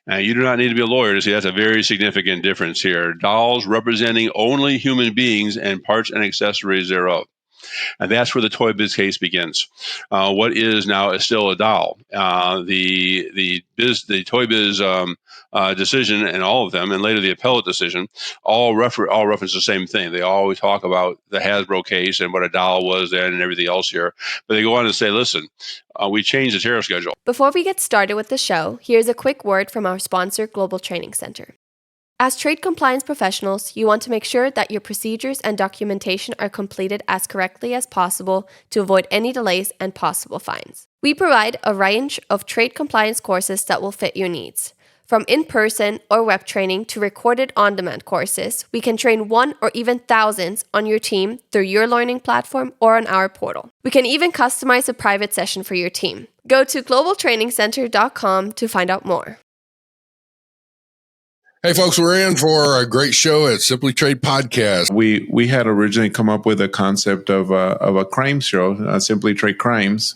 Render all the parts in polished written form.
You do not need to be a lawyer to see that's a very significant difference here. Dolls representing only human beings and parts and accessories thereof. And that's where the Toy Biz case begins. What is now is still a doll. The Toy Biz decision, and all of them, and later the appellate decision, all reference the same thing. They always talk about the Hasbro case and what a doll was then and everything else here. But they go on to say, listen, we changed the tariff schedule. Before we get started with the show, here's a quick word from our sponsor, Global Training Center. As trade compliance professionals, you want to make sure that your procedures and documentation are completed as correctly as possible to avoid any delays and possible fines. We provide a range of trade compliance courses that will fit your needs. From in-person or web training to recorded on-demand courses, we can train one or even thousands on your team through your learning platform or on our portal. We can even customize a private session for your team. Go to globaltrainingcenter.com to find out more. Hey, folks, we're in for a great show at Simply Trade Podcast. We had originally come up with a concept of a crime show, Simply Trade Crimes,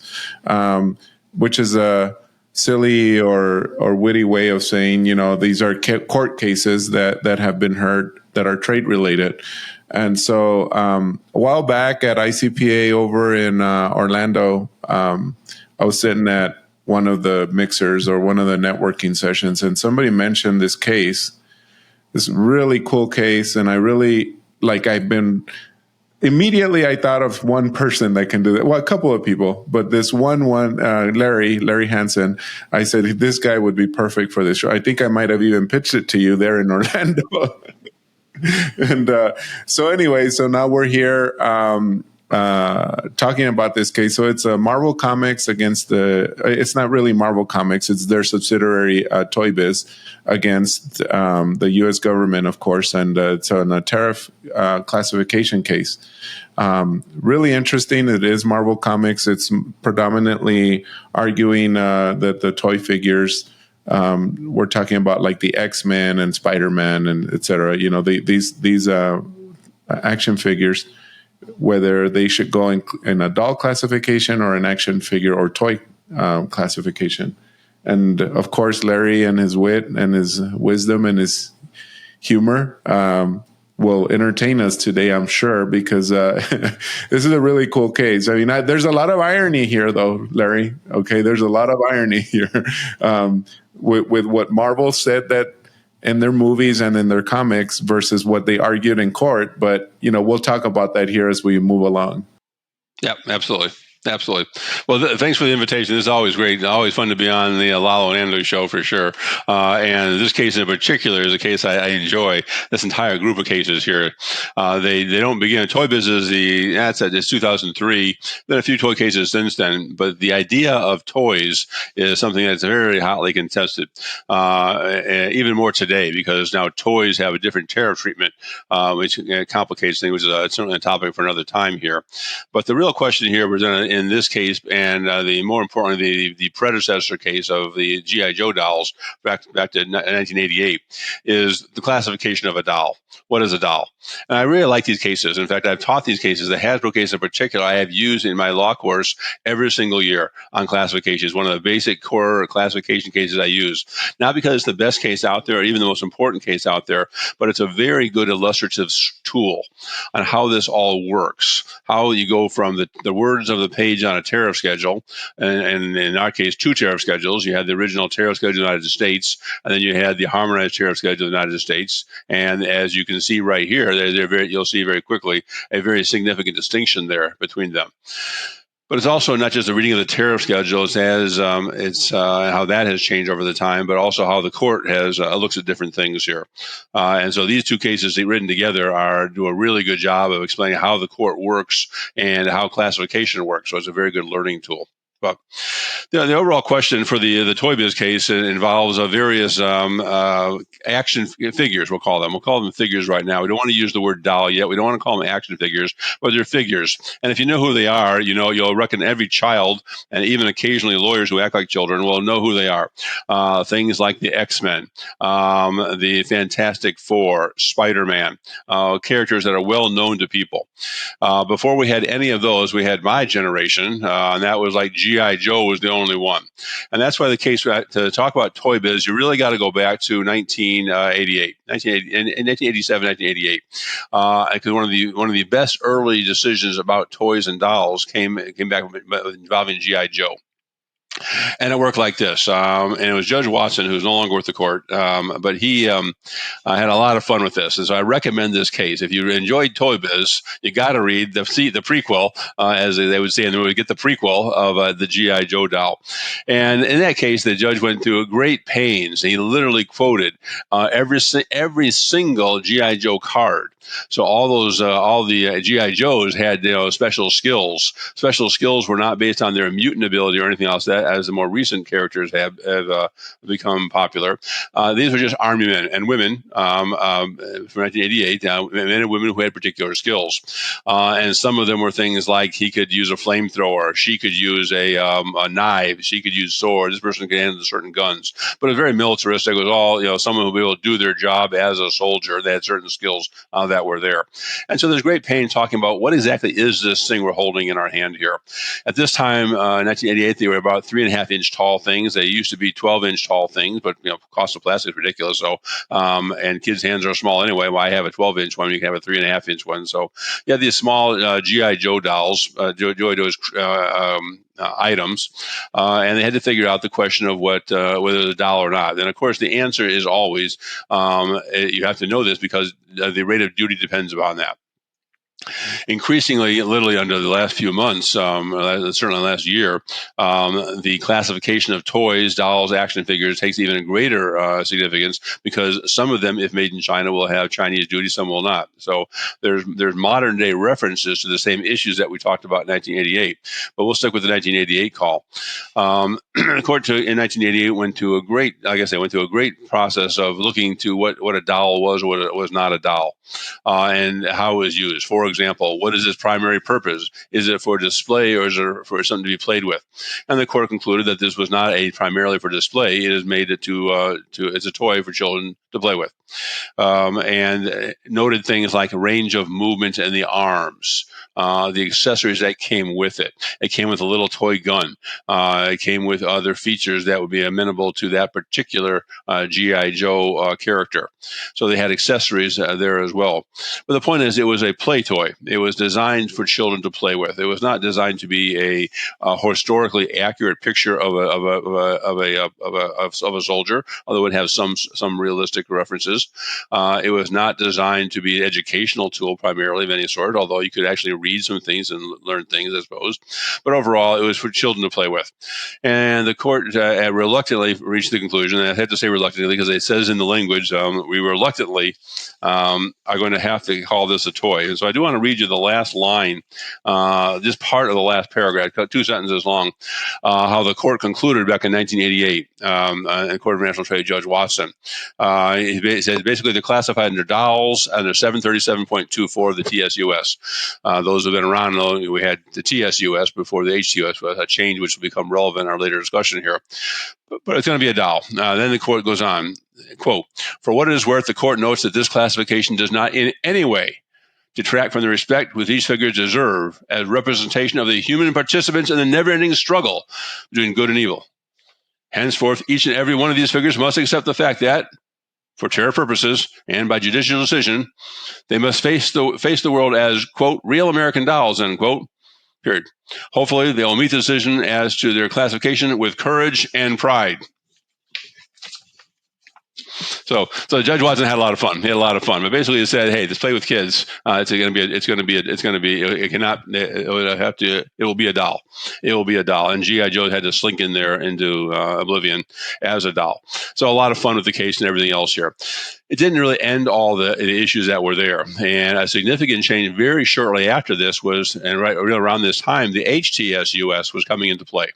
which is a silly or witty way of saying, these are court cases that have been heard that are trade related. And so a while back at ICPA over in Orlando, I was sitting at one of the mixers or one of the networking sessions, and somebody mentioned this really cool case. And immediately I thought of one person that can do that. Well, a couple of people, but this one, Larry Hanson, I said, this guy would be perfect for this show. I think I might have even pitched it to you there in Orlando. And so now we're here talking about this case. So it's Marvel Comics it's not really Marvel Comics, it's their subsidiary Toy Biz against the U.S. government, of course, and it's on a tariff classification case. Really interesting. It is Marvel Comics. It's predominantly arguing that the toy figures, we're talking about like the X-Men and Spider-Man and et cetera, these action figures, whether they should go in a doll classification or an action figure or toy classification. And of course, Larry and his wit and his wisdom and his humor will entertain us today, I'm sure, because this is a really cool case. I mean, there's a lot of irony here, though, Larry. Okay, there's a lot of irony here with what Marvel said that in their movies and in their comics versus what they argued in court. But, we'll talk about that here as we move along. Yeah, absolutely. Absolutely. Well, thanks for the invitation. This is always great. Always fun to be on the Lalo and Andrew show for sure. And this case in particular is a case I enjoy. This entire group of cases here, they don't begin. Toy business. It's 2003. Been a few toy cases since then, but the idea of toys is something that's very hotly contested, even more today because now toys have a different tariff treatment, which complicates things. Which is certainly a topic for another time here. But the real question here was in this case, and more importantly, the predecessor case of the G.I. Joe dolls back to 1988, is the classification of a doll. What is a doll? And I really like these cases. In fact, I've taught these cases. The Hasbro case in particular, I have used in my law course every single year on classifications. One of the basic core classification cases I use, not because it's the best case out there or even the most important case out there, but it's a very good illustrative tool on how this all works, how you go from the words of the page on a tariff schedule, and in our case, two tariff schedules. You had the original tariff schedule of the United States, and then you had the harmonized tariff schedule of the United States. And as you can see right here, you'll see very quickly a very significant distinction there between them. But it's also not just the reading of the tariff schedule; it's how that has changed over the time, but also how the court has looks at different things here. And so these two cases written together do a really good job of explaining how the court works and how classification works. So it's a very good learning tool. But the overall question for the Toy Biz case involves various action figures, we'll call them. We'll call them figures right now. We don't want to use the word doll yet. We don't want to call them action figures, but they're figures. And if you know who they are, you'll reckon every child, and even occasionally lawyers who act like children, will know who they are. Things like the X-Men, the Fantastic Four, Spider-Man, characters that are well known to people. Before we had any of those, we had my generation, and that was like G.I. G.I. Joe was the only one. And that's why the case to talk about Toy Biz, you really got to go back to 1988, 1987, 1988. Because one of the best early decisions about toys and dolls came back involving G.I. Joe. And it worked like this. And it was Judge Watson, who's no longer with the court, but he had a lot of fun with this. And so I recommend this case. If you enjoyed Toy Biz, you got to read the prequel, as they would say, and we would get the prequel of the G.I. Joe doll. And in that case, the judge went through great pains. He literally quoted every single G.I. Joe card. So all the G.I. Joes had special skills. Special skills were not based on their mutant ability or anything else. That, as the more recent characters have become popular, these were just army men and women from 1988, men and women who had particular skills. And some of them were things like he could use a flamethrower, she could use a knife, she could use swords. This person could handle certain guns, but it was very militaristic. It was all someone who would be able to do their job as a soldier. They had certain skills that were there. And so there's great pain talking about what exactly is this thing we're holding in our hand here. At this time, in 1988, they were about 3.5-inch tall things. They used to be 12-inch tall things, but cost of plastic is ridiculous. So, and kids' hands are small anyway. Why have a 12-inch one? You can have a 3.5-inch one. So, you have these small G.I. Joe dolls, Joe Joe's items, and they had to figure out the question of whether it's a doll or not. And of course, the answer is always you have to know this because the rate of duty depends upon that. Increasingly, literally under the last few months, certainly last year, the classification of toys, dolls, action figures takes even greater significance because some of them, if made in China, will have Chinese duty, some will not. So there's modern day references to the same issues that we talked about in 1988. But we'll stick with the 1988 call. The court in 1988 went to a great process of looking to what a doll was or what it was not a doll, and how it was used. For example, what is its primary purpose? Is it for display or is it for something to be played with? And the court concluded that this was not primarily for display. It is made it it's a toy for children to play with, and noted things like range of movement in the arms, the accessories that came with it. It came with a little toy gun. It came with other features that would be amenable to that particular G.I. Joe character. So they had accessories there as well. But the point is, it was a play toy. It was designed for children to play with. It was not designed to be a historically accurate picture of a soldier, although it has some realistic references. It was not designed to be an educational tool primarily of any sort, although you could actually read some things and learn things, I suppose. But overall, it was for children to play with. And the court reluctantly reached the conclusion, and I have to say reluctantly because it says in the language, we reluctantly are going to have to call this a toy. And so I do want to read you the last line, this part of the last paragraph, 2 sentences long, how the court concluded back in 1988, in Court of International Trade, Judge Watson. He says basically they're classified under dolls under 737.24 of the TSUS. Those have been around. We had the TSUS before the HTUS, a change which will become relevant in our later discussion here. But it's going to be a doll. Then the court goes on, quote, "For what it is worth, the court notes that this classification does not in any way detract from the respect which these figures deserve as representation of the human participants in the never-ending struggle between good and evil. Henceforth, each and every one of these figures must accept the fact that, for Tariff purposes and by judicial decision, they must face the world as, quote, real American dolls, end quote, period. Hopefully, they will meet the decision as to their classification with courage and pride." So Judge Watson had a lot of fun. He had a lot of fun. But basically, he said, "Hey, just play with kids. It will be a doll. It will be a doll." And G.I. Joe had to slink in there into oblivion as a doll. So a lot of fun with the case and everything else here. It didn't really end all the issues that were there. And a significant change very shortly after this was, and right around this time, the HTSUS was coming into play.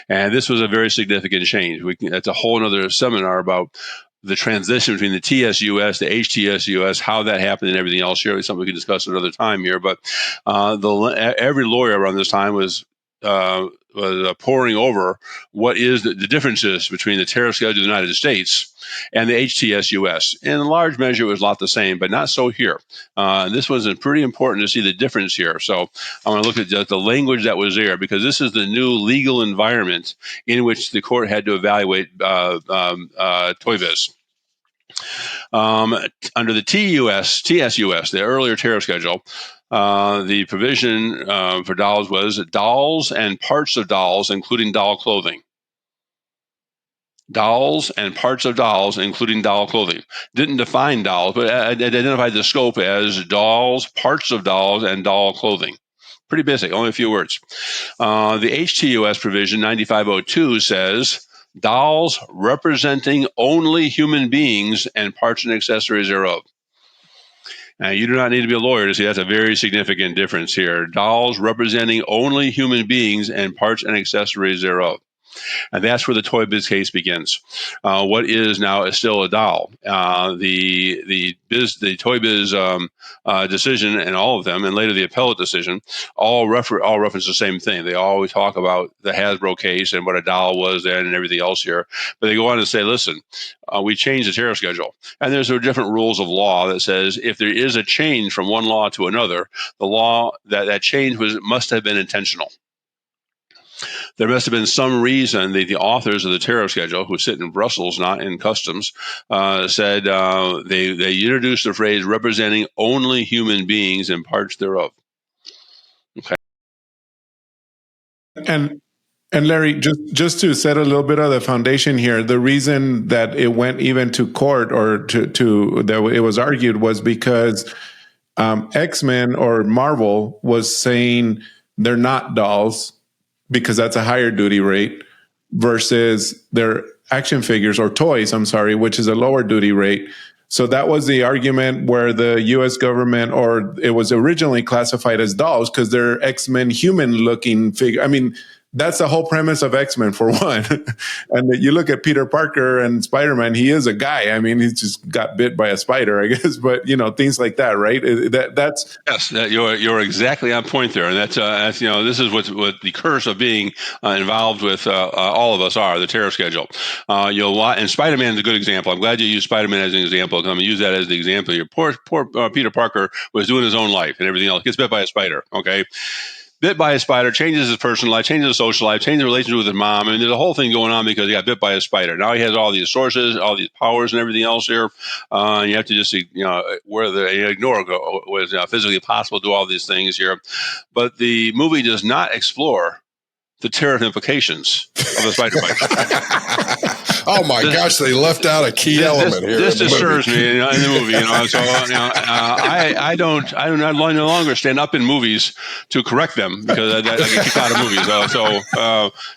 And this was a very significant change. That's a whole other seminar about the transition between the TSUS, the HTSUS, how that happened and everything else here. It's something we can discuss another time here. But every lawyer around this time was poring over what is the differences between the tariff schedule of the United States and the HTS-US. In large measure, it was a lot the same, but not so here. This was pretty important to see the difference here. So I'm going to look at the language that was there, because this is the new legal environment in which the court had to evaluate TOIBIS. Under the TSUS, the earlier tariff schedule, the provision for dolls was dolls and parts of dolls, including doll clothing. Dolls and parts of dolls, including doll clothing. Didn't define dolls, but identified the scope as dolls, parts of dolls, and doll clothing. Pretty basic, only a few words. The HTUS provision 9502 says dolls representing only human beings and parts and accessories thereof. Now, you do not need to be a lawyer to see that's a very significant difference here. Dolls representing only human beings and parts and accessories thereof. And that's where the Toy Biz case begins. What is now still a doll? The Toy Biz decision, and all of them, and later the appellate decision, all reference the same thing. They always talk about the Hasbro case and what a doll was then and everything else here. But they go on to say, listen, we changed the tariff schedule. And there's different rules of law that says if there is a change from one law to another, the law that change must have been intentional. There must have been some reason the authors of the tariff schedule, who sit in Brussels, not in customs, said they introduced the phrase representing only human beings and parts thereof. Okay. And Larry, just to set a little bit of the foundation here, the reason that it went even to court, or to that it was argued, was because X-Men or Marvel was saying they're not dolls, because that's a higher duty rate, versus their action figures or toys, which is a lower duty rate. So that was the argument where the U.S. government, or it was originally classified as dolls because they're X-Men human looking figure. I mean, that's the whole premise of X-Men, for one. And you look at Peter Parker and Spider-Man, he is a guy. I mean, he just got bit by a spider, I guess, but things like that, right? That's yes, you're exactly on point there, and that's this is what the curse of being involved with all of us are, the tariff schedule. And Spider-Man is a good example. I'm glad you used Spider-Man as an example. I'm going to use that as the example. Your poor Peter Parker was doing his own life and everything else, gets bit by a spider. Okay. Bit by a spider, changes his personal life, changes his social life, changes the relationship with his mom. I mean, there's a whole thing going on because he got bit by a spider. Now he has all these sources, all these powers, and everything else here. And you have to just, ignore was physically possible to do all these things here. But the movie does not explore the tariff implications of the spider bite. Oh my gosh, they left out a key element here. This disturbs me in the movie. So I no longer stand up in movies to correct them, because I get kicked out of movies.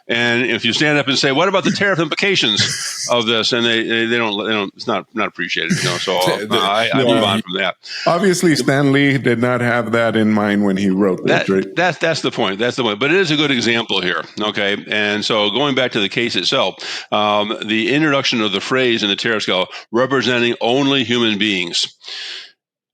And if you stand up and say, "What about the tariff implications of this?" and they don't, it's not appreciated. So I move on from that. Obviously, Stan Lee did not have that in mind when he wrote that. Right? That's the point. That's the point. But it is a good example here. Okay, and so going back to the case itself, the introduction of the phrase in the tariff scale representing only human beings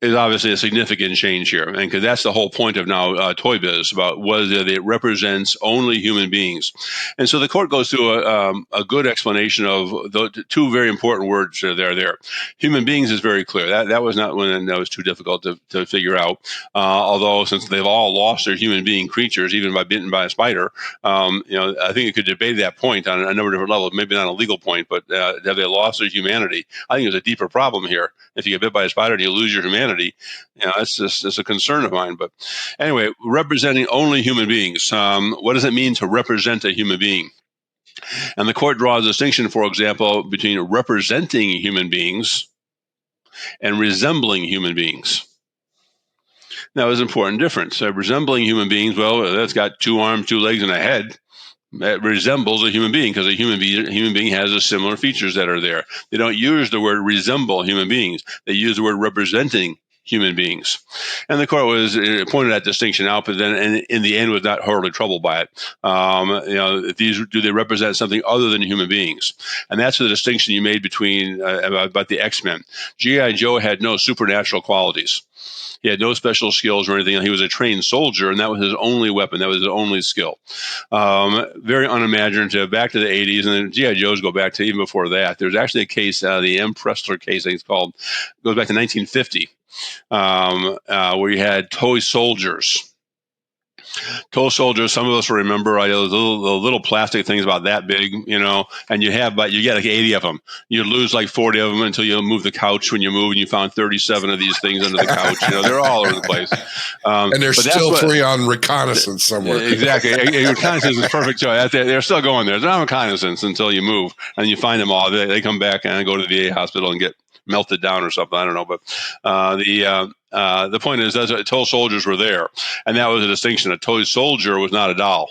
is obviously a significant change here, and because that's the whole point of now Toy Biz, about whether it represents only human beings. And so the court goes through a good explanation of the two very important words that are there. Human beings is very clear. That was not one that was too difficult to figure out. Although since they've all lost their human being creatures, even by bitten by a spider, I think you could debate that point on a number of different levels. Maybe not a legal point, but have they lost their humanity? I think there's a deeper problem here. If you get bit by a spider and you lose your humanity, it's a concern of mine. But anyway, representing only human beings. What does it mean to represent a human being? And the court draws a distinction, for example, between representing human beings and resembling human beings. Now, there's an important difference. Resembling human beings, well, that's got 2 arms, 2 legs, and a head. That resembles a human being, because a human being has the similar features that are there. They don't use the word resemble human beings. They use the word representing human beings. And the court was pointed that distinction out, but then in the end was not horribly troubled by it. Do they represent something other than human beings? And that's the distinction you made between about the X-Men. G.I. Joe had no supernatural qualities. He had no special skills or anything. He was a trained soldier, and that was his only weapon. That was his only skill. Very unimaginative. Back to the 80s, and then G.I. Joes go back to even before that. There's actually a case, the M. Pressler case, I think it's called, goes back to 1950, where you had toy soldiers. Toy soldiers, some of us will remember, those little plastic things about that big, and you get like 80 of them. You lose like 40 of them until you move the couch when you move, and you found 37 of these things under the couch. They're all over the place. And they're still free on reconnaissance somewhere. Exactly. Reconnaissance is perfect choice. They're still going there. They're not reconnaissance until you move, and you find them all. They come back and go to the VA hospital and get melted down or something. I don't know. But the point is that toy soldiers were there. And that was a distinction. A toy soldier was not a doll.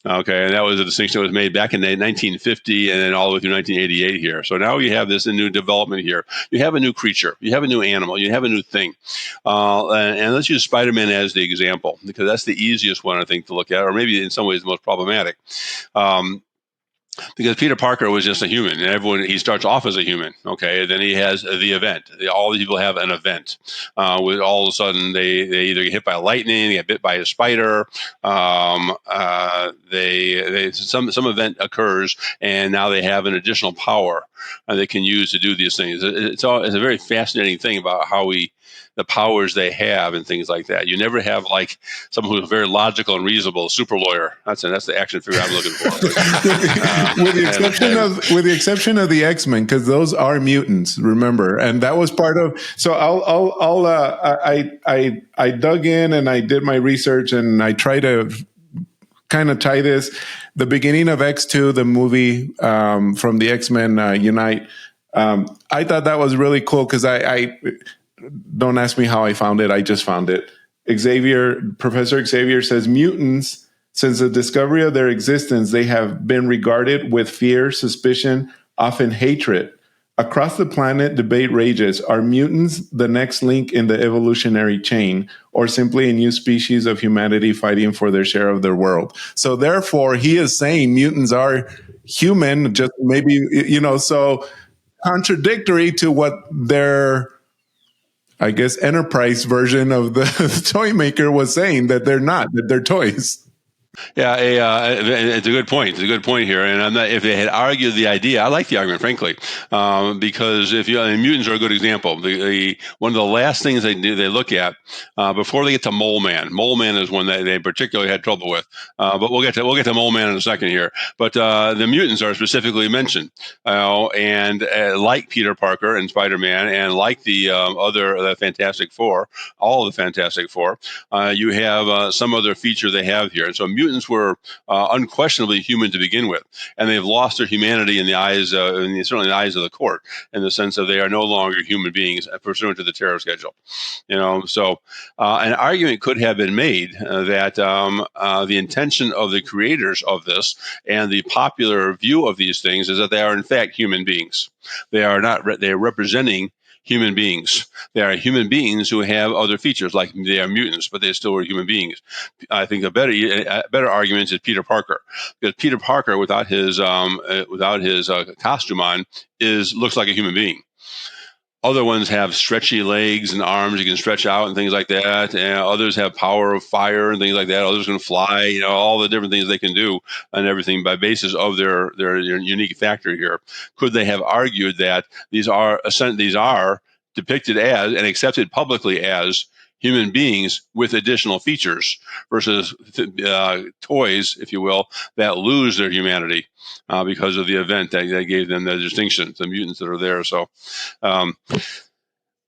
Okay, and that was a distinction that was made back in 1950 and then all the way through 1988 here. So now you have this new development here. You have a new creature. You have a new animal. You have a new thing. And let's use Spider-Man as the example, because that's the easiest one, I think, to look at, or maybe in some ways the most problematic. Because Peter Parker was just a human, and he starts off as a human. Okay, and then he has the event. All these people have an event. With all of a sudden, they either get hit by lightning, they get bit by a spider. Some event occurs, and now they have an additional power they can use to do these things. It's a very fascinating thing about the powers they have and things like that. You never have like someone who's very logical and reasonable, super lawyer. That's the action figure I'm looking for. With the exception of the X-Men, because those are mutants, remember, and that was part of. So I dug in and I did my research and I try to kind of tie this. The beginning of X2, the movie from the X-Men Unite. I thought that was really cool because I don't ask me how I found it. I just found it. Professor Xavier says mutants, since the discovery of their existence, they have been regarded with fear, suspicion, often hatred. Across the planet, debate rages. Are mutants the next link in the evolutionary chain, or simply a new species of humanity fighting for their share of their world? So therefore, he is saying mutants are human, just maybe, so contradictory to what their, I guess, enterprise version of the toy maker was saying, that they're not, that they're toys. Yeah, it's a good point. It's a good point here. And if they had argued the idea, I like the argument, frankly, because mutants are a good example. One of the last things they look at before they get to Mole Man. Mole Man is one that they particularly had trouble with. But we'll get to Mole Man in a second here. But the mutants are specifically mentioned, and like Peter Parker and Spider-Man, and like the Fantastic Four, all of the Fantastic Four, you have some other feature they have here. And so mutants were unquestionably human to begin with, and they've lost their humanity in the eyes, certainly in the eyes of the court, in the sense that they are no longer human beings pursuant to the Tariff schedule. So an argument could have been made that the intention of the creators of this and the popular view of these things is that they are in fact human beings. They are not. They are representing human beings. They are human beings who have other features, like they are mutants, but they still are human beings. I think a better argument is Peter Parker, because Peter Parker, without his costume on, looks like a human being. Other ones have stretchy legs and arms you can stretch out and things like that. And others have power of fire and things like that. Others can fly, all the different things they can do and everything by basis of their unique factor here. Could they have argued that these are depicted as and accepted publicly as human beings with additional features versus toys, if you will, that lose their humanity because of the event that gave them the distinction, the mutants that are there. So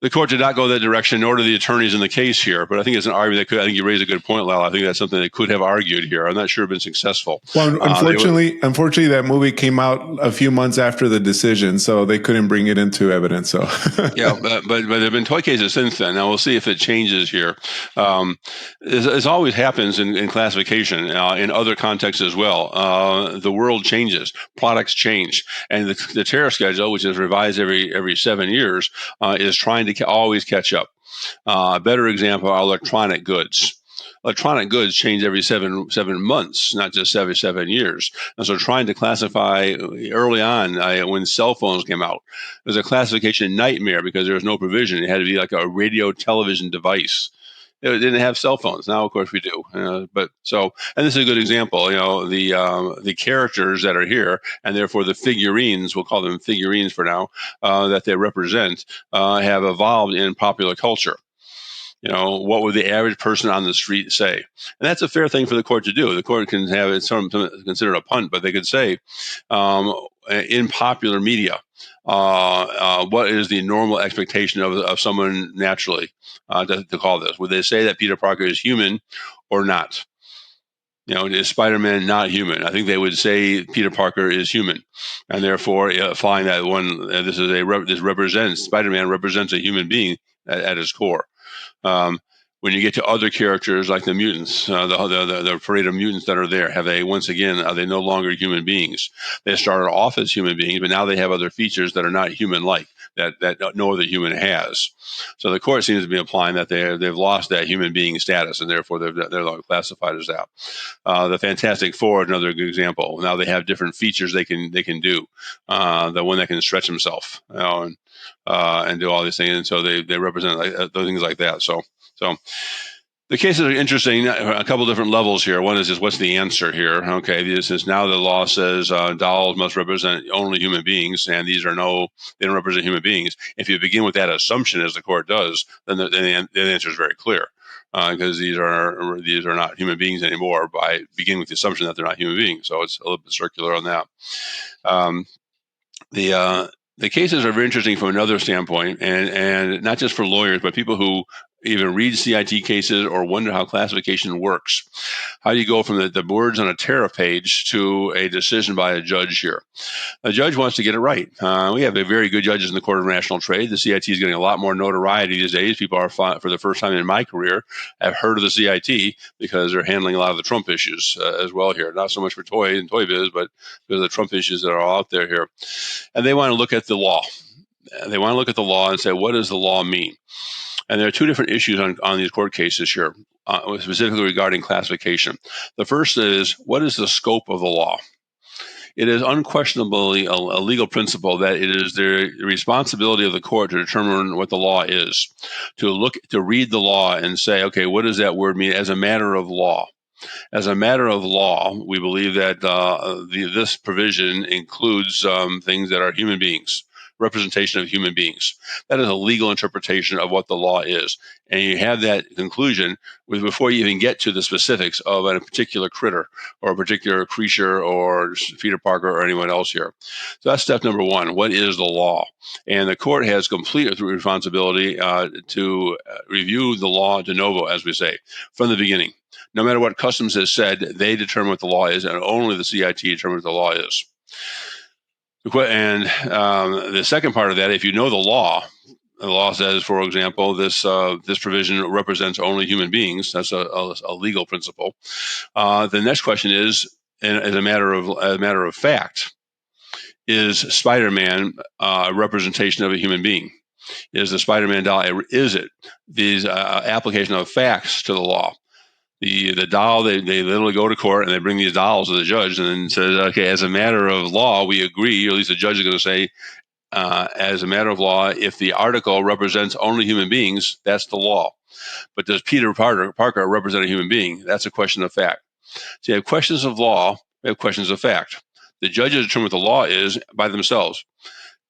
the court did not go that direction, nor did the attorneys in the case here. But I think it's an argument I think you raised a good point, Lyle. I think that's something they could have argued here. I'm not sure it's been successful. Well, unfortunately, that movie came out a few months after the decision, so they couldn't bring it into evidence. So yeah, but there have been toy cases since then. Now we'll see if it changes here. As always happens in classification, in other contexts as well. The world changes, products change, and the tariff schedule, which is revised every 7 years, is trying to always catch up. A better example are electronic goods. Electronic goods change every 7 months, not just every 7 years. And so trying to classify early on, when cell phones came out, it was a classification nightmare because there was no provision. It had to be like a radio television device. It didn't have cell phones. Now, of course, we do. And this is a good example. The characters that are here, and therefore the figurines, we'll call them figurines for now, that they represent, have evolved in popular culture. What would the average person on the street say? And that's a fair thing for the court to do. The court can have it considered a punt, but they could say, in popular media, what is the normal expectation of someone naturally to call this? Would they say that Peter Parker is human or not? Is Spider-Man not human? I think they would say Peter Parker is human, and therefore find that Spider-Man represents a human being at his core. When you get to other characters like the mutants, the parade of mutants that are there, are they no longer human beings? They started off as human beings, but now they have other features that are not human-like, that no other human has. So the court seems to be implying that they've lost that human being status, and therefore they're classified as that. The Fantastic Four, another good example. Now they have different features they can do. The one that can stretch himself, and do all these things, and so they represent those things like that. So the cases are interesting. A couple different levels here. One is just what's the answer here? Okay, this is now the law says dolls must represent only human beings, and they don't represent human beings. If you begin with that assumption, as the court does, then the answer is very clear. Because these are not human beings anymore by beginning with the assumption that they're not human beings. So it's a little bit circular on that. The cases are very interesting from another standpoint, and not just for lawyers, but people who even read CIT cases or wonder how classification works. How do you go from the words on a tariff page to a decision by a judge here? A judge wants to get it right. We have very good judges in the Court of International Trade. The CIT is getting a lot more notoriety these days. People are, for the first time in my career, have heard of the CIT because they're handling a lot of the Trump issues as well here. Not so much for toy biz, but because of the Trump issues that are all out there here. And they want to look at the law. They want to look at the law and say, what does the law mean? And there are two different issues on these court cases here, specifically regarding classification. The first is, what is the scope of the law? It is unquestionably a legal principle that it is the responsibility of the court to determine what the law is, to read the law and say, okay, what does that word mean as a matter of law? As a matter of law, we believe that this provision includes things that are human beings, representation of human beings. That is a legal interpretation of what the law is. And you have that conclusion before you even get to the specifics of a particular critter or a particular creature or Peter Parker or anyone else here. So that's step number one. What is the law? And the court has complete responsibility to review the law de novo, as we say, from the beginning. No matter what Customs has said, they determine what the law is, and only the CIT determines what the law is. And the second part of that, if you know the law says, for example, this provision represents only human beings. That's a legal principle. The next question is, as a matter of fact, is Spider-Man a representation of a human being? Is the Spider-Man doll? Is it these application of facts to the law? The doll, they literally go to court and they bring these dolls to the judge and then says, okay, as a matter of law, we agree, or at least the judge is going to say, as a matter of law, if the article represents only human beings, that's the law. But does Peter Parker represent a human being? That's a question of fact. So you have questions of law, we have questions of fact. The judges determine what the law is by themselves.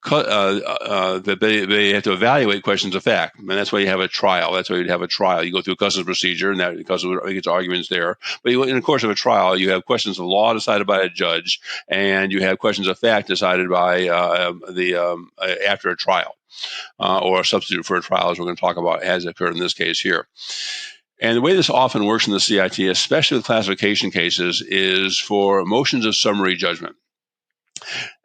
That they have to evaluate questions of fact, and that's why you have a trial. That's why you'd have a trial. You go through a customs procedure, and that gets arguments there. But in the course of a trial, you have questions of law decided by a judge, and you have questions of fact decided by after a trial, or a substitute for a trial, as we're going to talk about, has occurred in this case here. And the way this often works in the CIT, especially with classification cases, is for motions of summary judgment.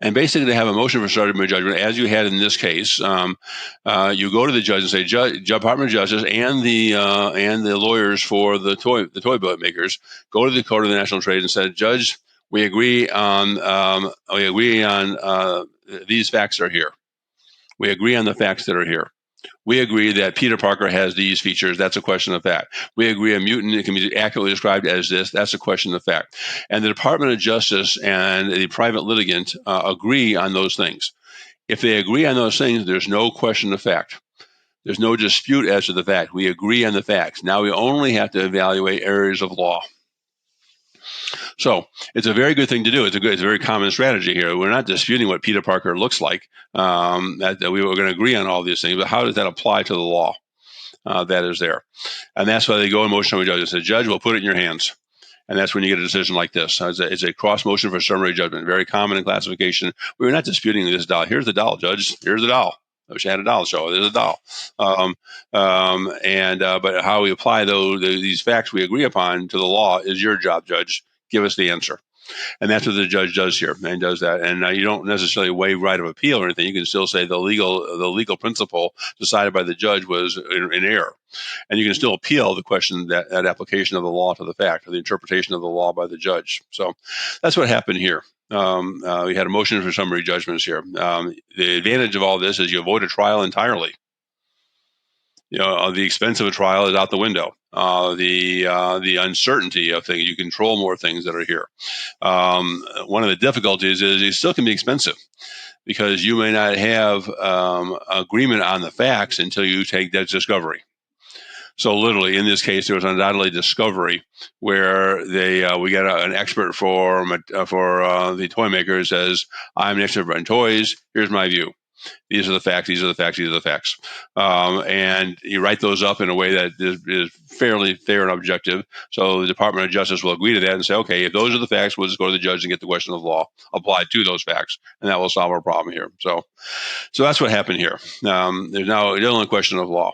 And basically, they have a motion for summary judgment, as you had in this case. You go to the judge and say, Department of Justice and the lawyers for the toy boat makers go to the Court of the National Trade and said, Judge, we agree on these facts are here. We agree on the facts that are here. We agree that Peter Parker has these features. That's a question of fact. We agree a mutant can be accurately described as this. That's a question of fact. And the Department of Justice and the private litigant agree on those things. If they agree on those things, there's no question of fact. There's no dispute as to the fact. We agree on the facts. Now we only have to evaluate areas of law. So it's a very good thing to do. It's a very common strategy here. We're not disputing what Peter Parker looks like. That we were going to agree on all these things, but how does that apply to the law that is there? And that's why they go in motion summary judgment. The judge will put it in your hands. And that's when you get a decision like this. It's a cross motion for summary judgment, very common in classification. We were not disputing this doll. Here's the doll, judge. Here's the doll. I wish I had a doll show. There's a doll. But how we apply these facts we agree upon to the law is your job, judge. Give us the answer. And that's what the judge does here, and does that. And you don't necessarily waive right of appeal or anything. You can still say the legal principle decided by the judge was in error. And you can still appeal the question, that application of the law to the fact, or the interpretation of the law by the judge. So that's what happened here. We had a motion for summary judgments here. The advantage of all this is you avoid a trial entirely. The expense of a trial is out the window. The uncertainty of things, you control more things that are here. One of the difficulties is it still can be expensive, because you may not have agreement on the facts until you take that discovery. So literally, in this case, there was undoubtedly discovery where we got an expert for the toy maker who says, I'm an expert on toys. Here's my view. These are the facts. These are the facts. These are the facts. And you write those up in a way that is fairly fair and objective. So the Department of Justice will agree to that and say, okay, if those are the facts, we'll just go to the judge and get the question of law applied to those facts, and that will solve our problem here. So that's what happened here. There's now the only question of law.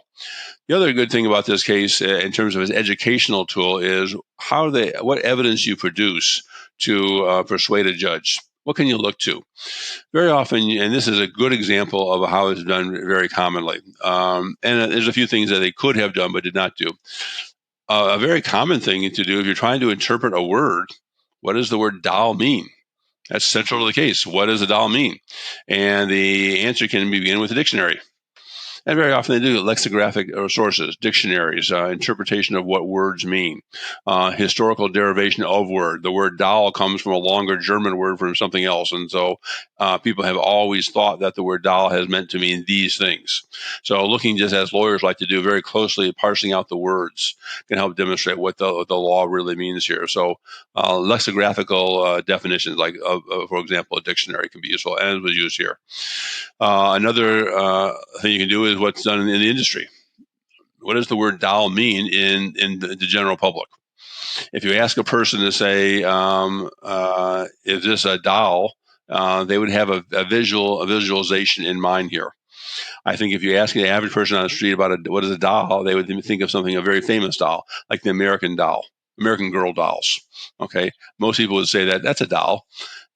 The other good thing about this case, in terms of its educational tool, is what evidence you produce to persuade a judge. What can you look to? Very often, and this is a good example of how it's done very commonly, and there's a few things that they could have done but did not do. A very common thing to do if you're trying to interpret a word, what does the word doll mean? That's central to the case. What does a doll mean? And the answer can begin with a dictionary. And very often they do lexicographic sources, dictionaries, interpretation of what words mean, historical derivation of word. The word doll comes from a longer German word from something else. And so people have always thought that the word doll has meant to mean these things. So looking, just as lawyers like to do, very closely at parsing out the words can help demonstrate what the law really means here. So lexicographical definitions, like, for example, a dictionary can be useful, and was used here. Another thing you can do is what's done in the industry. What does the word doll mean in the general public? If you ask a person to say, is this a doll, they would have a visualization in mind here. I think if you ask the average person on the street about what is a doll, they would think of something, a very famous doll, like the American doll, American Girl dolls. Okay, most people would say that's a doll.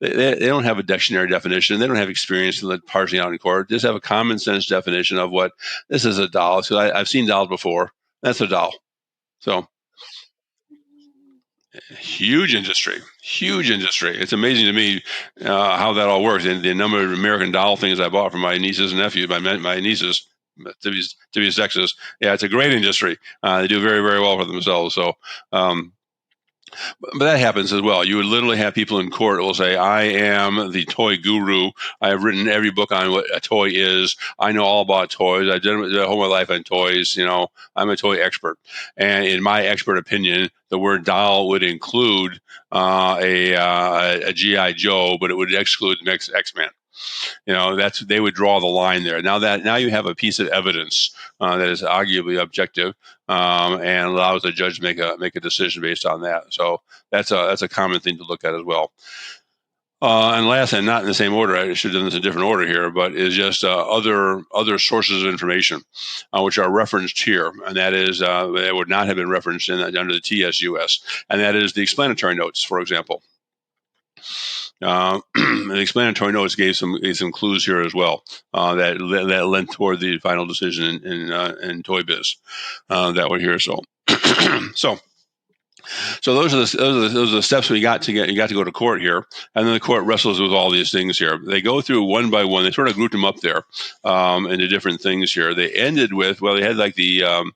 They don't have a dictionary definition. They don't have experience in parsing out in court. They just have a common sense definition of what this is a doll. So I've seen dolls before. That's a doll. So huge industry. It's amazing to me how that all works. And the number of American Doll things I bought from my nieces and nephews, my nieces, to be sexist. Yeah, it's a great industry. They do very, very well for themselves. So, but that happens as well. You would literally have people in court who will say, I am the toy guru. I have written every book on what a toy is. I know all about toys. I did the whole my life on toys. I'm a toy expert. And in my expert opinion, the word doll would include a G.I. Joe, but it would exclude X-Men. They would draw the line there. Now you have a piece of evidence that is arguably objective, and allows the judge to make a decision based on that. So that's a common thing to look at as well. And last, and not in the same order, I should have done this in a different order here, but is just other sources of information which are referenced here, and that is they would not have been referenced under the TSUS, and that is the explanatory notes, for example. The explanatory notes gave some clues here as well that lent toward the final decision in Toy Biz that were here. So, So those are the steps we got to get. You got to go to court here, and then the court wrestles with all these things here. They go through one by one. They sort of grouped them up there into different things here. They ended with they had like the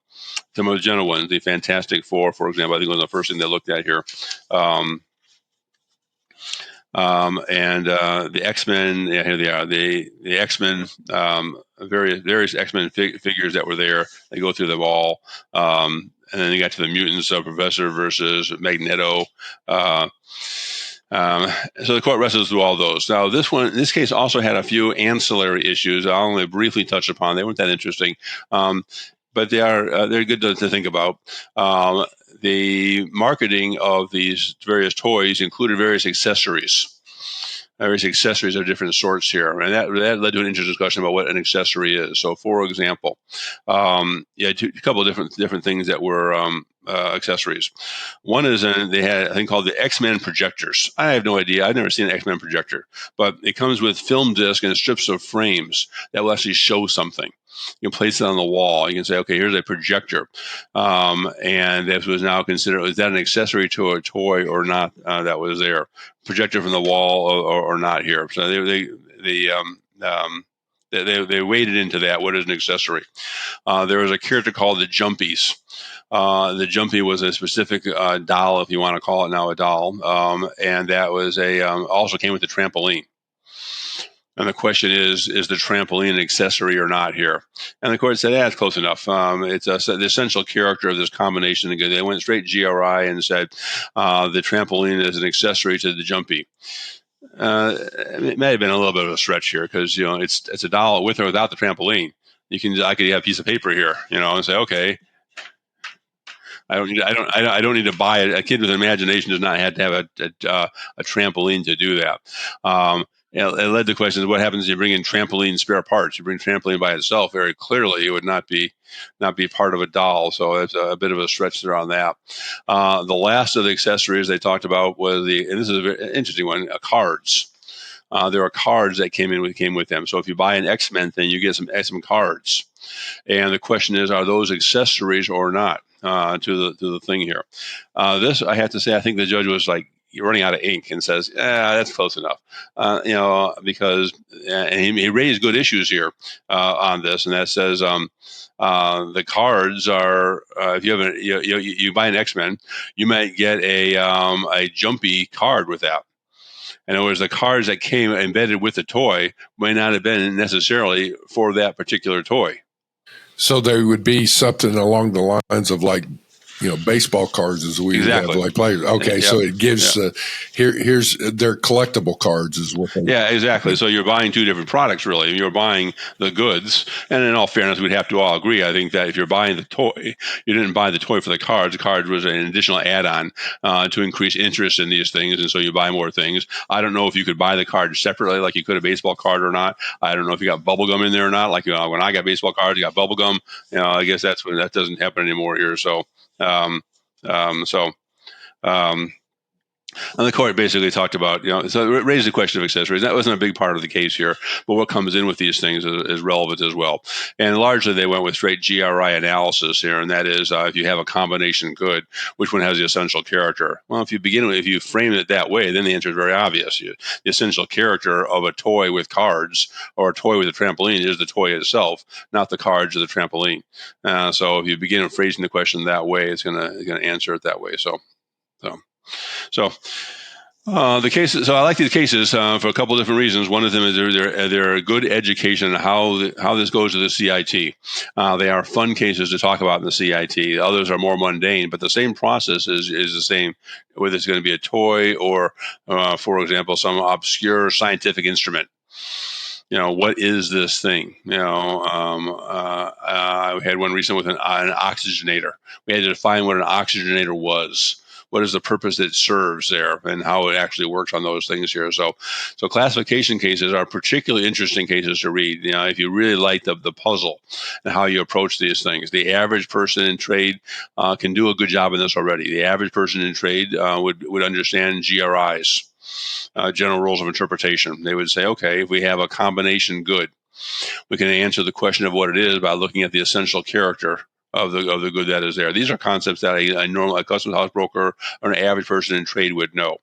most general ones, the Fantastic Four, for example. I think was the first thing they looked at here. And the X-Men, yeah, here they are. The X-Men, various X-Men figures that were there. They go through them all, and then they got to the mutants, Professor versus Magneto. Uh, so the court wrestles through all those. Now, this case also had a few ancillary issues. I'll only briefly touch upon. They weren't that interesting, but they're good to think about. The marketing of these various toys included various accessories of different sorts here, and that led to an interesting discussion about what an accessory is. So, for example, a couple of different things that were accessories. One is they had a thing called the X-Men projectors. I have no idea. I've never seen an X-Men projector, but it comes with film disc and strips of frames that will actually show something. You can place it on the wall. You can say, okay, here's a projector. And this was now considered, was that an accessory to a toy or not that was there? Projector from the wall or not here. So they waded into that. What is an accessory? There was a character called the Jumpies. The Jumpy was a specific doll, if you want to call it now a doll, and that was also came with the trampoline. And the question is the trampoline an accessory or not here? And the court said, it's close enough. It's the essential character of this combination. They went straight GRI and said the trampoline is an accessory to the Jumpy. It may have been a little bit of a stretch here because it's a doll with or without the trampoline. I could have a piece of paper here, and say, okay, I don't need to buy it. A kid with an imagination does not have to have a trampoline to do that. It led to questions: what happens if you bring in trampoline spare parts? You bring trampoline by itself, very clearly, it would not be part of a doll. So it's a bit of a stretch there on that. The last of the accessories they talked about was and this is a very interesting one, cards. There are cards that came with them. So if you buy an X-Men thing, you get some cards. And the question is, are those accessories or not to the thing here? This, I have to say, I think the judge was like running out of ink and says, that's close enough. Because and he raised good issues here on this, and that says the cards are if you have you buy an X-Men, you might get a Jumpy card with that. In other words, the cards that came embedded with the toy may not have been necessarily for that particular toy. So there would be something along the lines of like, baseball cards as we have like players. Okay, so it gives here's their collectible cards is what they. Yeah, exactly. So you're buying two different products, really. You're buying the goods, and in all fairness, we'd have to all agree. I think that if you're buying the toy, you didn't buy the toy for the cards. The card was an additional add-on to increase interest in these things, and so you buy more things. I don't know if you could buy the card separately, like you could a baseball card or not. I don't know if you got bubble gum in there or not. Like when I got baseball cards, you got bubble gum. I guess that doesn't happen anymore here. So. And the court basically talked about, so it raised the question of accessories. That wasn't a big part of the case here, but what comes in with these things is relevant as well. And largely they went with straight GRI analysis here, and that is if you have a combination good, which one has the essential character? Well, if you frame it that way, then the answer is very obvious. The essential character of a toy with cards or a toy with a trampoline is the toy itself, not the cards or the trampoline. So if you begin phrasing the question that way, it's going to answer it that way. So the cases. So I like these cases for a couple of different reasons. One of them is they're a good education on how this goes to the CIT. They are fun cases to talk about in the CIT. Others are more mundane, but the same process is the same, whether it's going to be a toy or, for example, some obscure scientific instrument. What is this thing? I had one recently with an oxygenator. We had to define what an oxygenator was. What is the purpose it serves there, and how it actually works on those things here. So classification cases are particularly interesting cases to read. If you really like the puzzle and how you approach these things, the average person in trade can do a good job in this already. The average person in trade would understand GRIs. General rules of interpretation. They would say, okay, if we have a combination good, we can answer the question of what it is by looking at the essential character of the good that is there. These are concepts that a custom house broker or an average person in trade would know.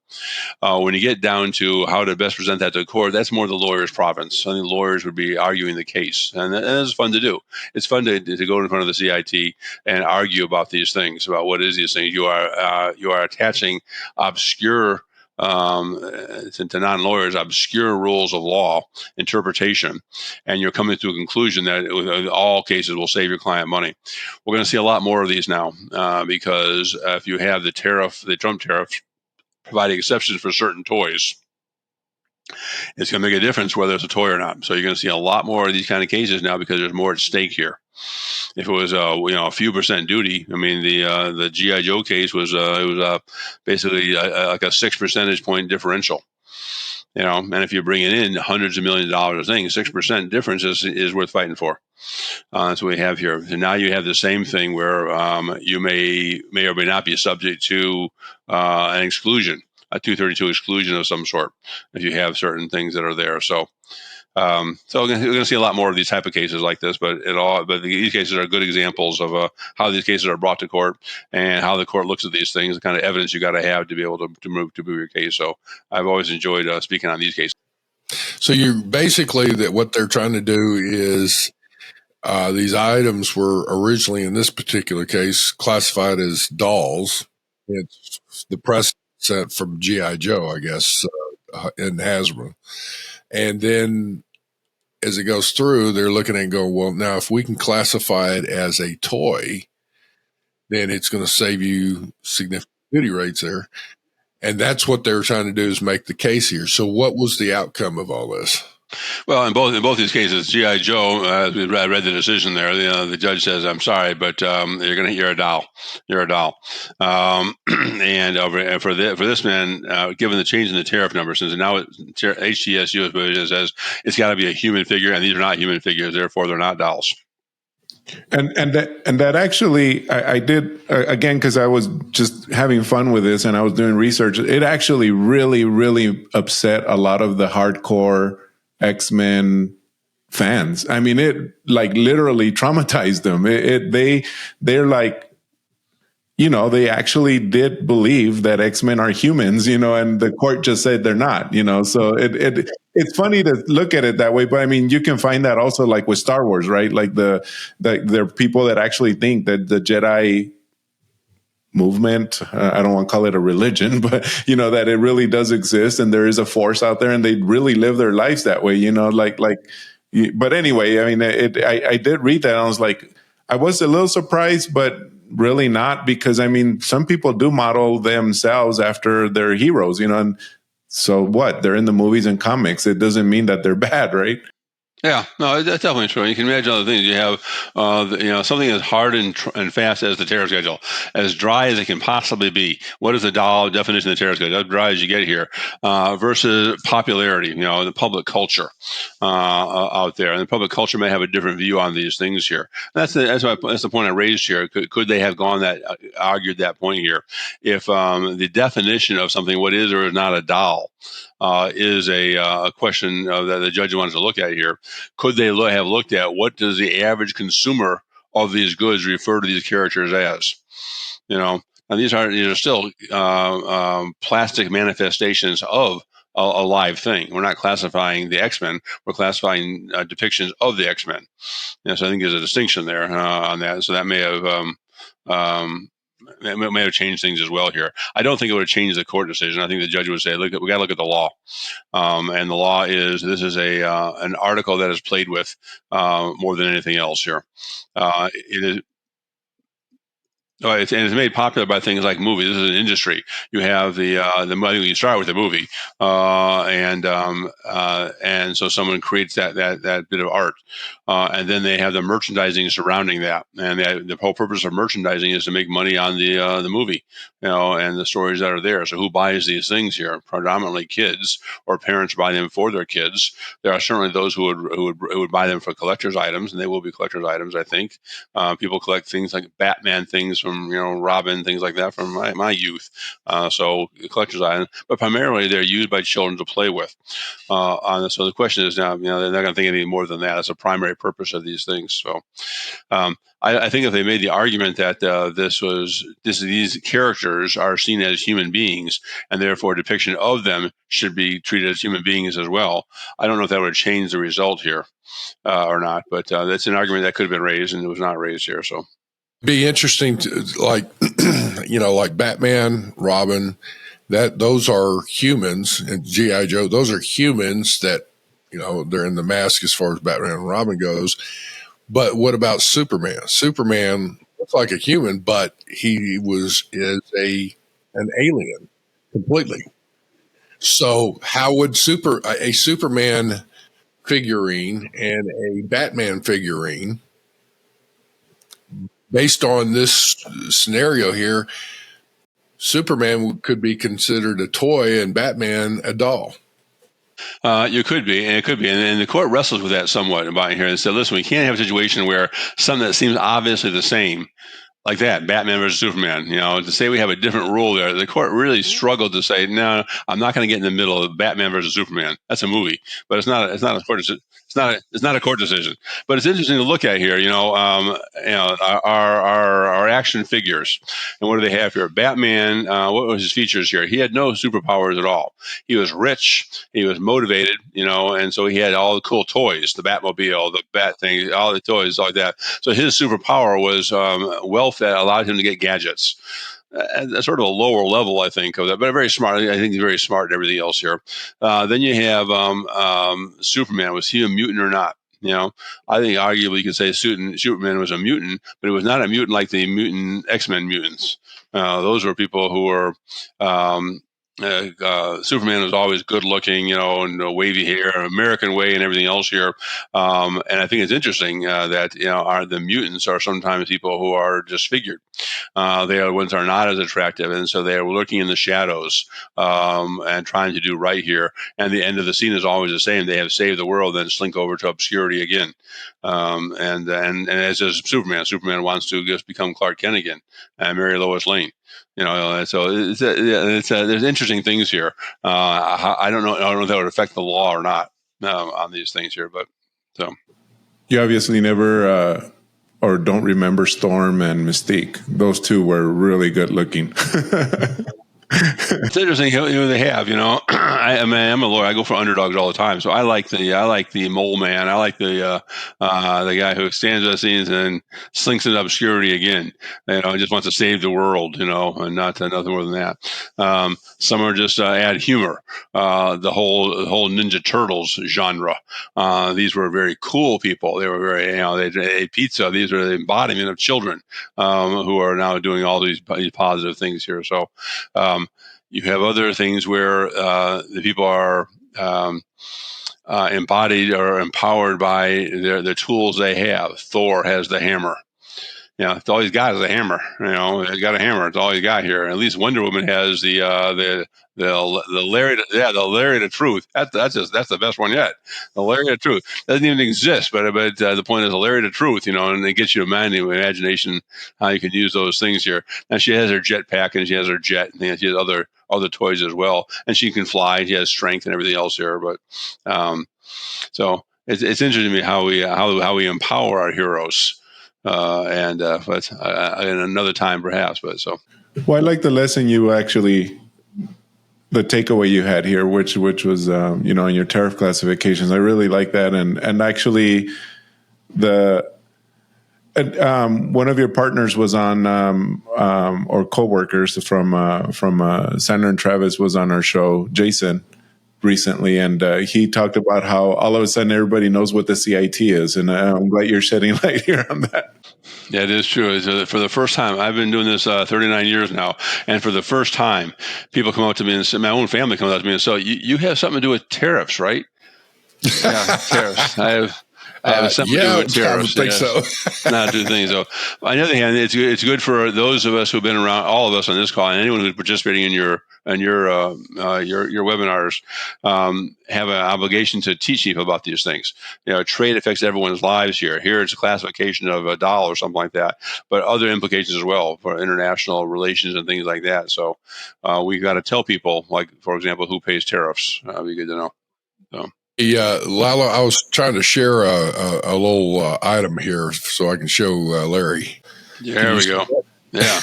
When you get down to how to best present that to the court, that's more the lawyer's province. I think lawyers would be arguing the case, and it's fun to do. It's fun to go in front of the CIT and argue about these things, about what is these things. You are attaching obscure to non-lawyers, obscure rules of law interpretation, and you're coming to a conclusion that all cases will save your client money. We're going to see a lot more of these now because if you have the Trump tariff providing exceptions for certain toys, it's going to make a difference whether it's a toy or not. So you're going to see a lot more of these kind of cases now because there's more at stake here. If it was a few percent duty, I mean the GI Joe case was basically like a 6 percentage point differential. And if you're bringing in hundreds of millions of dollars of things, 6% difference is worth fighting for. That's what we have here. And now you have the same thing where you may or may not be subject to an exclusion, a 232 exclusion of some sort, if you have certain things that are there. So we're going to see a lot more of these type of cases like this, but these cases are good examples of how these cases are brought to court and how the court looks at these things, the kind of evidence you got to have to be able to move your case. So I've always enjoyed speaking on these cases. So you basically that what they're trying to do is these items were originally in this particular case classified as dolls. It's the precedent from GI Joe, I guess, in Hasbro, and then as it goes through, they're looking and going, well, now if we can classify it as a toy, then it's going to save you significant duty rates there. And that's what they're trying to do is make the case here. So what was the outcome of all this? Well, in both these cases, GI Joe, I read the decision there. The judge says, "I'm sorry, but you're a doll. You're a doll." And for this man, given the change in the tariff number, since now HTSU says it's got to be a human figure, and these are not human figures, therefore they're not dolls. And that actually, I did again because I was just having fun with this and I was doing research. It actually really, really upset a lot of the hardcore X-Men fans. I mean, it like literally traumatized them. They're like, they actually did believe that X-Men are humans, and the court just said they're not, so it's funny to look at it that way. But I mean, you can find that also like with Star Wars, right? Like there are people that actually think that the Jedi movement, I don't want to call it a religion, but that it really does exist and there is a force out there and they really live their lives that way, but anyway, I mean, I did read that and I was like, I was a little surprised, but really not, because I mean, some people do model themselves after their heroes, and so what? They're in the movies and comics. It doesn't mean that they're bad, right? Yeah, no, that's definitely true. You can imagine other things. You have, something as hard and fast as the tariff schedule, as dry as it can possibly be. What is the definition of the tariff schedule? As dry as you get here, versus popularity. The public culture out there, and the public culture may have a different view on these things here. That's the point I raised here. Could they have argued that point here, if the definition of something, what is or is not a doll, is a question that the judge wanted to look at here? Could they have looked at what does the average consumer of these goods refer to these characters as? And these are still plastic manifestations of a live thing. We're not classifying the X-Men. We're classifying depictions of the X-Men. So I think there's a distinction there on that. So that may have changed things as well here. I don't think it would have changed the court decision. I think the judge would say, "Look, we got to look at the law." And the law is this is an article that is played with more than anything else here. It is. It's made popular by things like movies. This is an industry. You have the money. You start with the movie, and so someone creates that bit of art, and then they have the merchandising surrounding that. And the whole purpose of merchandising is to make money on the movie, and the stories that are there. So who buys these things here? Predominantly kids, or parents buy them for their kids. There are certainly those who would buy them for collector's items, and they will be collector's items. I think people collect things like Batman things from from Robin, things like that from my youth. So collector's item, but primarily they're used by children to play with. So the question is now, they're not going to think any more than that. That's a primary purpose of these things. So I think if they made the argument that these characters are seen as human beings and therefore a depiction of them should be treated as human beings as well, I don't know if that would change the result here or not. But that's an argument that could have been raised, and it was not raised here. So be interesting to like Batman, Robin, that those are humans, and G.I. Joe, those are humans that they're in the mask as far as Batman and Robin goes. But what about Superman? Superman looks like a human, but he is an alien completely. So how would a Superman figurine and a Batman figurine, based on this scenario here, Superman could be considered a toy and Batman a doll? You could be, and it could be. And the court wrestles with that somewhat about here and said, listen, we can't have a situation where something that seems obviously the same, like that, Batman versus Superman, to say we have a different rule there. The court really struggled to say, no, I'm not going to get in the middle of Batman versus Superman. That's a movie, but it's not a court decision. It's not a court decision. But it's interesting to look at here. Our action figures, and what do they have here? Batman. What was his features here? He had no superpowers at all. He was rich. He was motivated. And so he had all the cool toys, the Batmobile, the Bat thing, all the toys like that. So his superpower was wealth that allowed him to get gadgets. That's sort of a lower level, I think, of that, but very smart. I think he's very smart and everything else here. Then you have Superman. Was he a mutant or not? I think arguably you could say Superman was a mutant, but it was not a mutant like the mutant X-Men mutants. Those were people who were Superman was always good looking, and wavy hair, American way, and everything else here. And I think it's interesting that the mutants are sometimes people who are disfigured. They are the ones that are not as attractive, and so they are lurking in the shadows and trying to do right here. And the end of the scene is always the same: they have saved the world, then slink over to obscurity again. And as is Superman, Superman wants to just become Clark Kent again and marry Lois Lane. So there's interesting things here. I don't know. I don't know if that would affect the law or not on these things here, but so. You obviously never or don't remember Storm and Mystique. Those two were really good looking. It's interesting who they have. I'm a lawyer. I go for underdogs all the time. So I like the mole man. I like the guy who stands at the scenes and slinks into obscurity again. Just wants to save the world. And nothing more than that. Some are just add humor. The whole Ninja Turtles genre. These were very cool people. They were very they ate pizza. These are the embodiment of children who are now doing all these positive things here. So. You have other things where the people are embodied or empowered by the tools they have. Thor has the hammer. It's all he's got is a hammer. He's got a hammer. It's all he's got here. At least Wonder Woman has the lariat. Yeah, the lariat of truth. That's the best one yet. The lariat of truth doesn't even exist, but the point is the lariat of truth. And it gets you imagination how you can use those things here. And she has her jetpack and she has her jet and she has other toys as well. And she can fly. She has strength and everything else here. But so it's interesting to me how we empower our heroes. But in another time perhaps. But so. Well, I like the lesson you actually, the takeaway you had here, which was in your tariff classifications. I really like that, and actually, one of your partners was on, or coworkers from Sandra and Travis was on our show, Jason, recently, and he talked about how all of a sudden everybody knows what the CIT is, and I'm glad you're shedding light here on that. Yeah, it is true. For the first time, I've been doing this 39 years now, and for the first time, people come up to me and say, my own family comes up to me and say, you have something to do with tariffs, right? Yeah, tariffs. something to do Yeah, with I would tariffs. think Yes. so. Not two things. So, on the other hand, it's good for those of us who've been around, all of us on this call, and anyone who's participating in your webinars, have an obligation to teach people about these things. Trade affects everyone's lives here. Here, it's a classification of a dollar or something like that, but other implications as well for international relations and things like that. So, we got to tell people, like for example, who pays tariffs. Be good to know. So. Yeah, Lila, I was trying to share a little item here so I can show Larry. There we go. Yeah.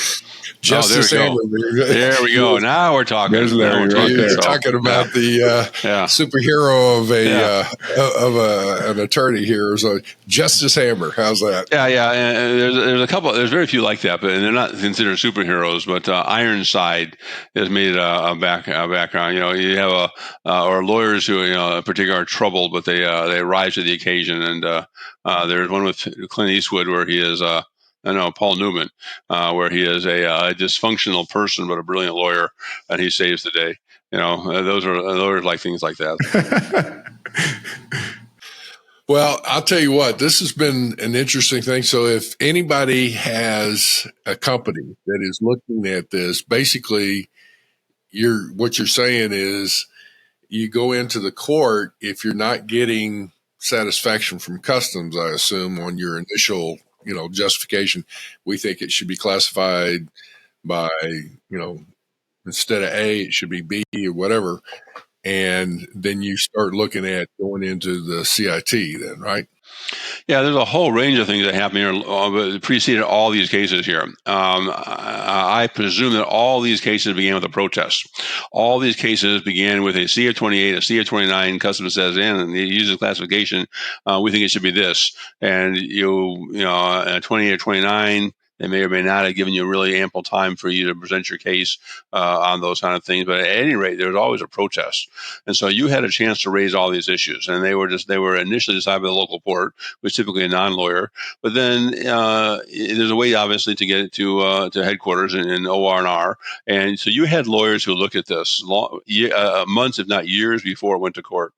Justice there we go. There we go. Now we're talking. There's Larry right You're there. talking about the superhero of an attorney here. So Justice Hammer, how's that? Yeah. And there's a couple. There's very few like that, but they're not considered superheroes. But Ironside has made a background. You have or lawyers who in particular are troubled, but they rise to the occasion. And there's one with Clint Eastwood where he is. Paul Newman, where he is a dysfunctional person but a brilliant lawyer, and he saves the day. Those are like things like that. Well, I'll tell you what, this has been an interesting thing. So if anybody has a company that is looking at this, basically what you're saying is you go into the court if you're not getting satisfaction from customs, I assume, on your initial justification. We think it should be classified by, instead of A, it should be B or whatever. And then you start looking at going into the CIT then, right? Yeah, there's a whole range of things that happen here preceded all these cases here. I presume that all these cases began with a protest. All these cases began with a CF-28, a CF-29. Customs says, and they use the classification. We think it should be this. And a 28 or 29. They may or may not have given you really ample time for you to present your case on those kind of things. But at any rate, there was always a protest. And so you had a chance to raise all these issues. And they were initially decided by the local court, which is typically a non-lawyer. But then there's a way, obviously, to get it to headquarters in OR&R. And so you had lawyers who looked at this months, if not years, before it went to court.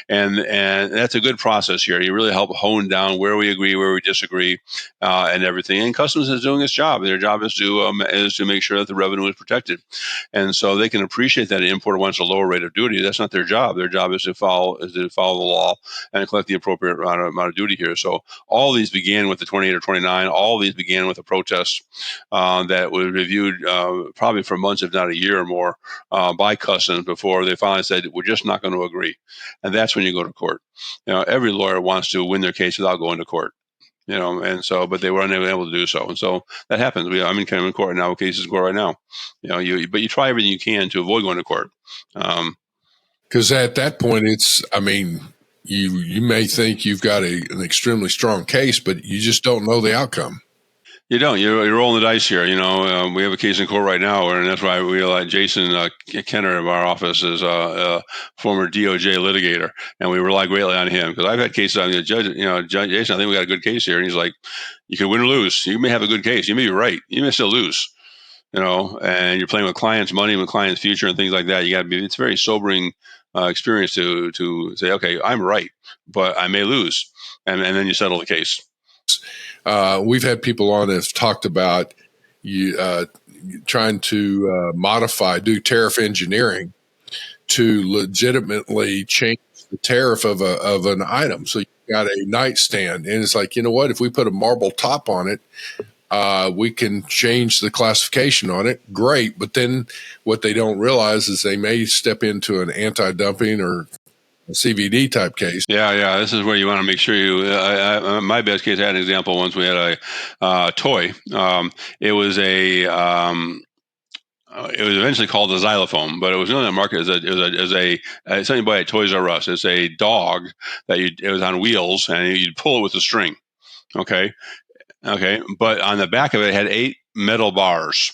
And that's a good process here. You really help hone down where we agree, where we disagree, and everything. And Customs is doing its job. Their job is to make sure that the revenue is protected. And so they can appreciate that an importer wants a lower rate of duty. That's not their job. Their job is to follow the law and collect the appropriate amount of duty here. So all these began with the 28 or 29. All these began with a protest that was reviewed probably for months, if not a year or more, by Customs before they finally said, we're just not going to agree. And that's when you go to court. Every lawyer wants to win their case without going to court. And so, but they were unable to do so, and so that happens. I'm in court now. Cases in court right now. But you try everything you can to avoid going to court. Because at that point, you may think you've got an extremely strong case, but you just don't know the outcome. You don't. You're rolling the dice here. We have a case in court right now, and that's why we Jason Kenner of our office is a former DOJ litigator, and we rely greatly on him because I've had cases on the judge. Judge Jason, I think we got a good case here, and he's like, you can win or lose. You may have a good case. You may be right. You may still lose. And you're playing with clients' money, with clients' future, and things like that. It's a very sobering experience to say, okay, I'm right, but I may lose, and then you settle the case. We've had people on that have talked about you trying to do tariff engineering to legitimately change the tariff of an item. So you've got a nightstand, and it's like, you know what? If we put a marble top on it, we can change the classification on it. Great. But then what they don't realize is they may step into an anti-dumping or a CVD type case. Yeah. This is where you want to make sure my best case, I had an example once. We had a toy. It was it was eventually called a xylophone, but it was really on the market as a something by at Toys R Us. It's a dog it was on wheels, and you'd pull it with a string. Okay. But on the back of it had 8 metal bars,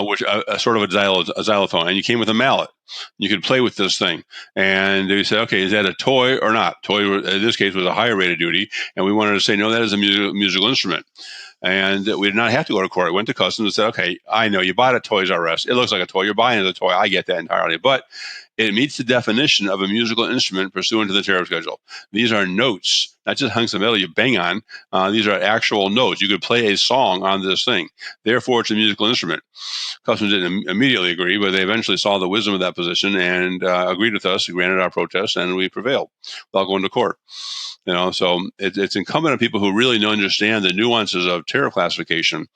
which sort of a xylophone, and you came with a mallet. You could play with this thing, and they said, "Okay, is that a toy or not?" Toy, in this case, was a higher rate of duty, and we wanted to say, "No, that is a musical instrument." And we did not have to go to court. We went to Customs and said, "Okay, I know you bought a Toys R Us. It looks like a toy. You're buying it as a toy. I get that entirely, but It meets the definition of a musical instrument pursuant to the tariff schedule. These are notes, not just hunks of metal you bang on. These are actual notes. You could play a song on this thing. Therefore, it's a musical instrument. Customers didn't immediately agree, but they eventually saw the wisdom of that position and agreed with us, granted our protest, and we prevailed without going to court. So it's incumbent on people who really understand the nuances of tariff classification.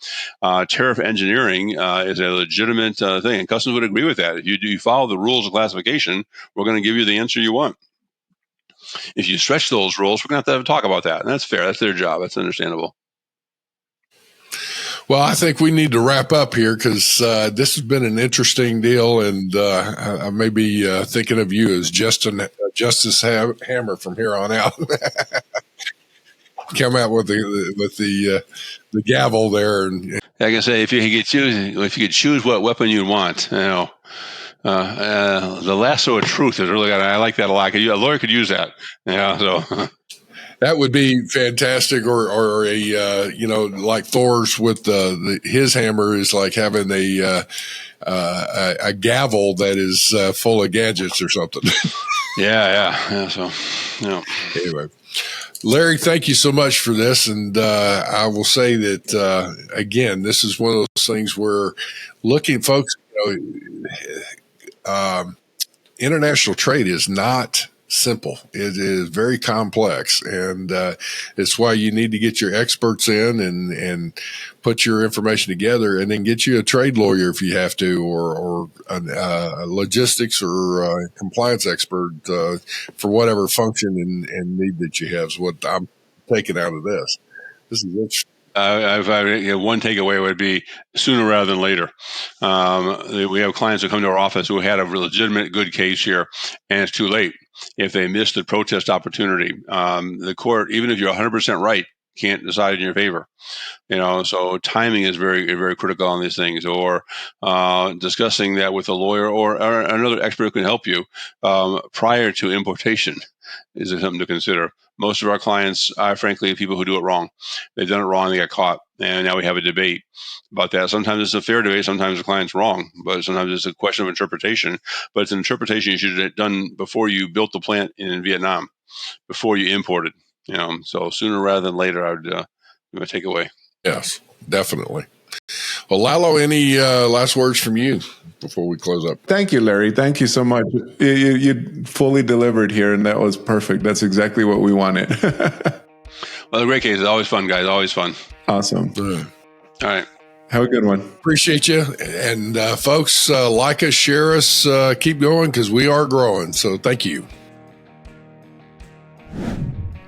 Tariff engineering is a legitimate thing, and customers would agree with that. If you follow the rules of classification, we're going to give you the answer you want. If you stretch those rules, we're going to have to talk about that, and that's fair. That's their job. That's understandable. Well, I think we need to wrap up here because this has been an interesting deal, and I may be thinking of you as Justice Hammer from here on out. Come out with the gavel there, and like I say, if you could choose what weapon you'd want, the lasso of truth is really good. I like that a lot. A lawyer could use that. So. That would be fantastic, or a like Thor's with his hammer is like having a gavel that is full of gadgets or something. Yeah. So, Anyway, Larry, thank you so much for this, and I will say that again, this is one of those things where looking, folks. International trade is not simple. It is very complex, and it's why you need to get your experts in and put your information together, and then get you a trade lawyer if you have to, or a logistics or compliance expert for whatever function and need that you have. Is what I'm taking out of this. This is interesting. One takeaway would be sooner rather than later. We have clients who come to our office who had a legitimate good case here, and it's too late. If they missed the protest opportunity, the court, even if you're 100% right, can't decide in your favor. So timing is very, very critical on these things, or discussing that with a lawyer or another expert who can help you prior to importation is something to consider. Most of our clients are, frankly, people who do it wrong. They've done it wrong, they got caught, and now we have a debate about that. Sometimes it's a fair debate, sometimes the client's wrong, but sometimes it's a question of interpretation. But it's an interpretation you should have done before you built the plant in Vietnam, before you imported. So sooner rather than later, I would take away. Yes, definitely. Well, Lalo, any last words from you before we close up? Thank you, Larry. Thank you so much. You fully delivered here, and that was perfect. That's exactly what we wanted. Well, the great case is always fun, guys. Always fun. Awesome. All right. Have a good one. Appreciate you. And folks, like us, share us, keep going because we are growing. So thank you.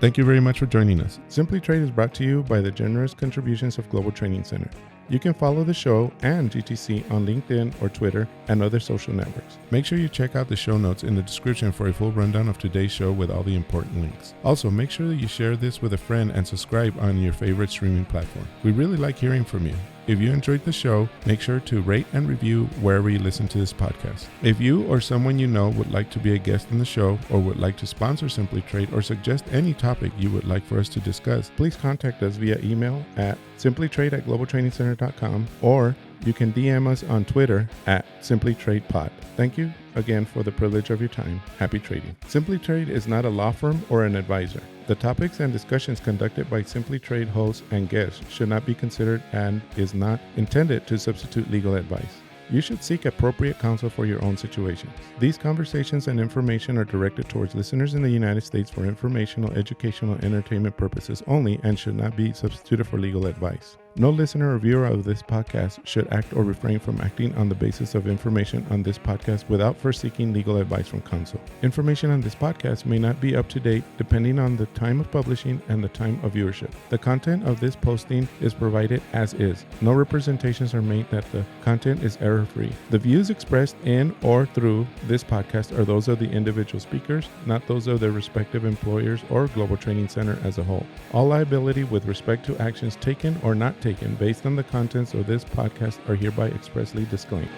Thank you very much for joining us. Simply Trade is brought to you by the generous contributions of Global Training Center. You can follow the show and GTC on LinkedIn or Twitter and other social networks. Make sure you check out the show notes in the description for a full rundown of today's show with all the important links. Also, make sure that you share this with a friend and subscribe on your favorite streaming platform. We really like hearing from you. If you enjoyed the show, make sure to rate and review wherever you listen to this podcast. If you or someone you know would like to be a guest in the show or would like to sponsor Simply Trade or suggest any topic you would like for us to discuss, please contact us via email at simplytrade@globaltrainingcenter.com, or you can DM us on Twitter at simplytradepod. Thank you again for the privilege of your time. Happy trading. Simply Trade is not a law firm or an advisor. The topics and discussions conducted by Simply Trade hosts and guests should not be considered and is not intended to substitute legal advice. You should seek appropriate counsel for your own situations. These conversations and information are directed towards listeners in the United States for informational, educational, and entertainment purposes only and should not be substituted for legal advice. No listener or viewer of this podcast should act or refrain from acting on the basis of information on this podcast without first seeking legal advice from counsel. Information on this podcast may not be up to date depending on the time of publishing and the time of viewership. The content of this posting is provided as is. No representations are made that the content is error-free. The views expressed in or through this podcast are those of the individual speakers, not those of their respective employers or Global Training Center as a whole. All liability with respect to actions taken or not taken based on the contents of this podcast are hereby expressly disclaimed.